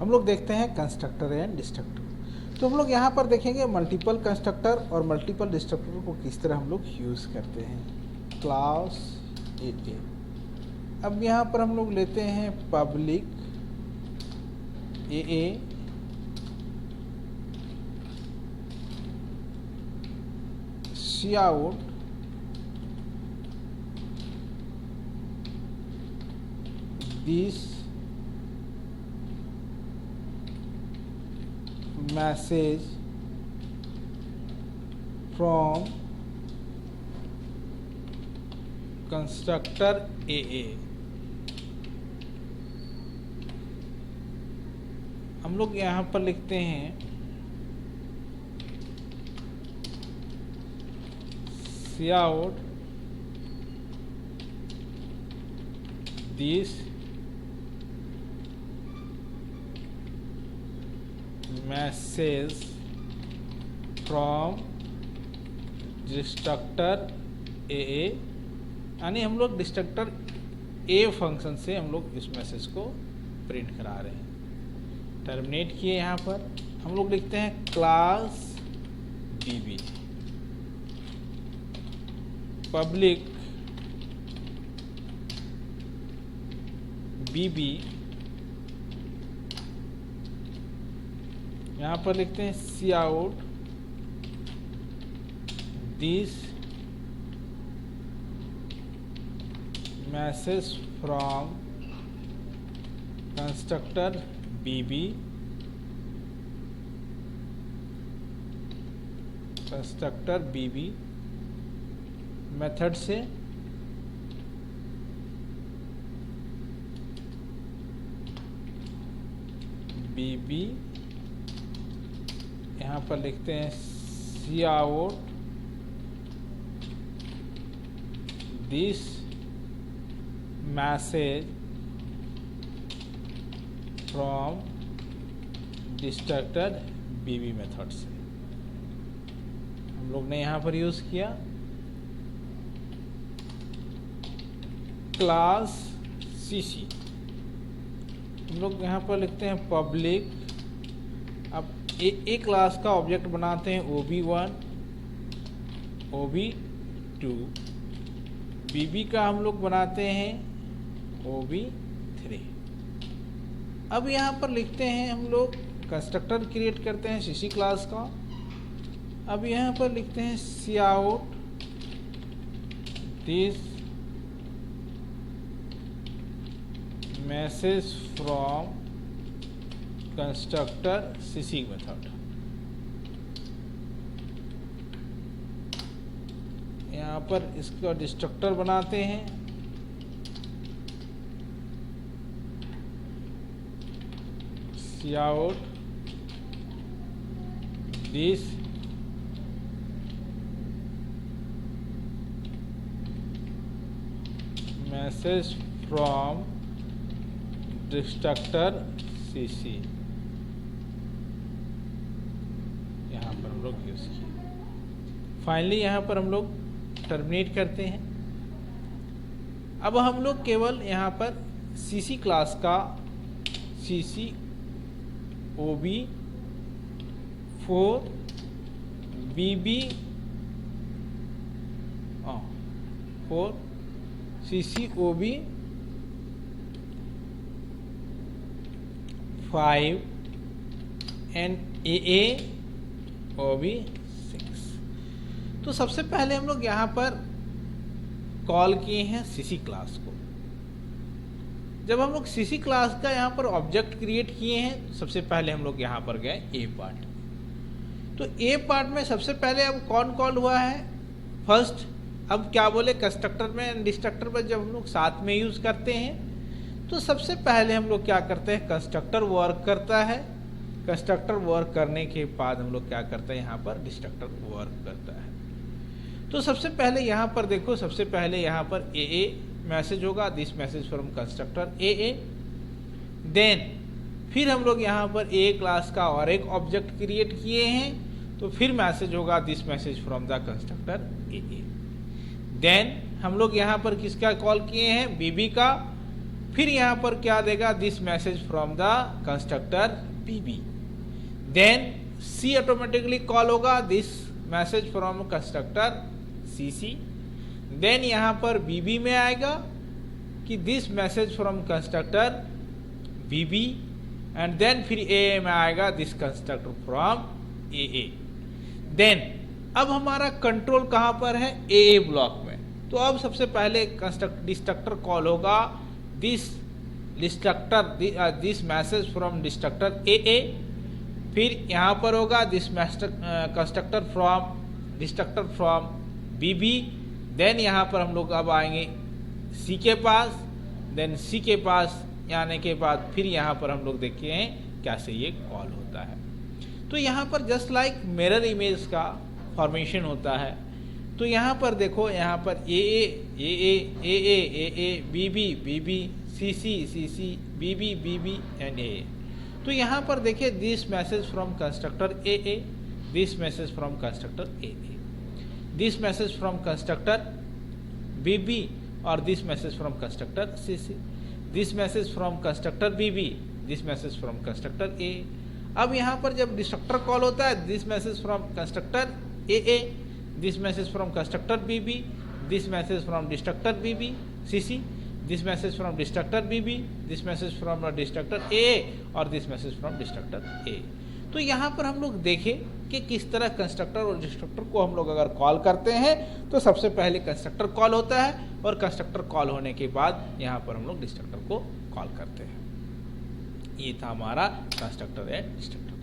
हम लोग देखते हैं कंस्ट्रक्टर एंड डिस्ट्रक्टर। तो हम लोग यहाँ पर देखेंगे मल्टीपल कंस्ट्रक्टर और मल्टीपल डिस्ट्रक्टर को किस तरह हम लोग यूज़ करते हैं। Class A. अब यहाँ पर हम लोग लेते हैं public A c out this message from constructor AA। हम लोग यहाँ पर लिखते हैं cout this message from destructor A, यानी हम लोग डिस्ट्रक्टर ए फंक्शन से हम लोग इस मैसेज को प्रिंट करा रहे हैं। टर्मिनेट किए यहाँ पर हम लोग लिखते हैं क्लास बीबी पब्लिक बीबी, यहाँ पर लिखते हैं C out this message from constructor BB method से बीबी, यहाँ पर लिखते हैं C out this message from destructor BB method से हम लोग ने यहाँ पर यूज़ किया क्लास सीसी। हम लोग यहाँ पर लिखते हैं पब्लिक, अब ए क्लास का ऑब्जेक्ट बनाते हैं OB1 OB2, बीबी का हम लोग बनाते हैं OB3। अब यहाँ पर लिखते हैं हम लोग कंस्ट्रक्टर क्रिएट करते हैं सीसी क्लास का। अब यहाँ पर लिखते हैं C out this message from constructor CC method. यहाँ पर इसका डिस्ट्रक्टर बनाते हैं C out this message from destructor CC, यहाँ पर हम लोग यूज़ किए। फाइनली यहाँ पर हम लोग टर्मिनेट करते हैं। अब हम लोग केवल यहाँ पर सीसी क्लास का CC OB4 BB 4 CC OB 5 and AA OB6। तो सबसे पहले हम लोग यहाँ पर कॉल किए हैं सीसी क्लास को। जब हम लोग सीसी क्लास का यहाँ पर ऑब्जेक्ट क्रिएट किए हैं, सबसे पहले हम लोग यहाँ पर गए ए पार्ट। तो ए पार्ट में सबसे पहले अब कौन कॉल हुआ है फर्स्ट। अब क्या बोले कंस्ट्रक्टर में एंड डिस्ट्रक्टर में जब हम लोग साथ में यूज़ करते हैं तो सबसे पहले हम लोग क्या करते हैं, कंस्ट्रक्टर वर्क करता है। कंस्ट्रक्टर वर्क करने के बाद हम लोग क्या करते हैं, यहाँ पर डिस्ट्रक्टर वर्क करता है। तो सबसे पहले यहाँ पर देखो, सबसे पहले यहाँ पर AA मैसेज होगा, this message from constructor AA। Then फिर हम लोग यहाँ पर A क्लास का और एक ऑब्जेक्ट क्रिएट किए हैं, तो फिर मैसेज होगा this message from the constructor AA। Then हम लोग यहाँ पर किसका कॉल किए हैं, BB का। फिर यहाँ पर क्या देगा, this message from the constructor BB, then C automatically call होगा this message from constructor CC, then यहाँ पर बीबी में आएगा कि this message from constructor BB, and then फिर ए में आएगा this constructor from A. Then अब हमारा कंट्रोल कहाँ पर है, ए ब्लॉक में। तो अब सबसे पहले डिस्ट्रक्टर कॉल होगा this this message from destructor A, फिर यहाँ पर होगा this constructor from destructor from BB, then यहाँ पर हम लोग अब आएंगे सी के पास, देन सी के पास आने के बाद फिर यहाँ पर हम लोग देखते हैं कैसे ये कॉल होता है। तो यहाँ पर जस्ट लाइक मिरर इमेज का फॉर्मेशन होता है। तो यहाँ पर देखो, यहाँ पर A B C B and A. तो यहाँ पर देखिए this message from constructor A, this message from constructor A, this message from constructor BB और this message from constructor C, this message from constructor BB, this message from constructor A. अब यहाँ पर जब destructor call होता है, this message from constructor A, this message from constructor BB, this message from destructor BB CC, this message from destructor BB, this message from destructor A और this message from destructor A. तो यहाँ पर हम लोग देखें कि किस तरह कंस्ट्रक्टर और डिस्ट्रक्टर को हम लोग अगर कॉल करते हैं तो सबसे पहले कंस्ट्रक्टर कॉल होता है और कंस्ट्रक्टर कॉल होने के बाद यहाँ पर हम लोग डिस्ट्रक्टर को कॉल करते हैं। ये था हमारा कंस्ट्रक्टर एंड डिस्ट्रक्टर।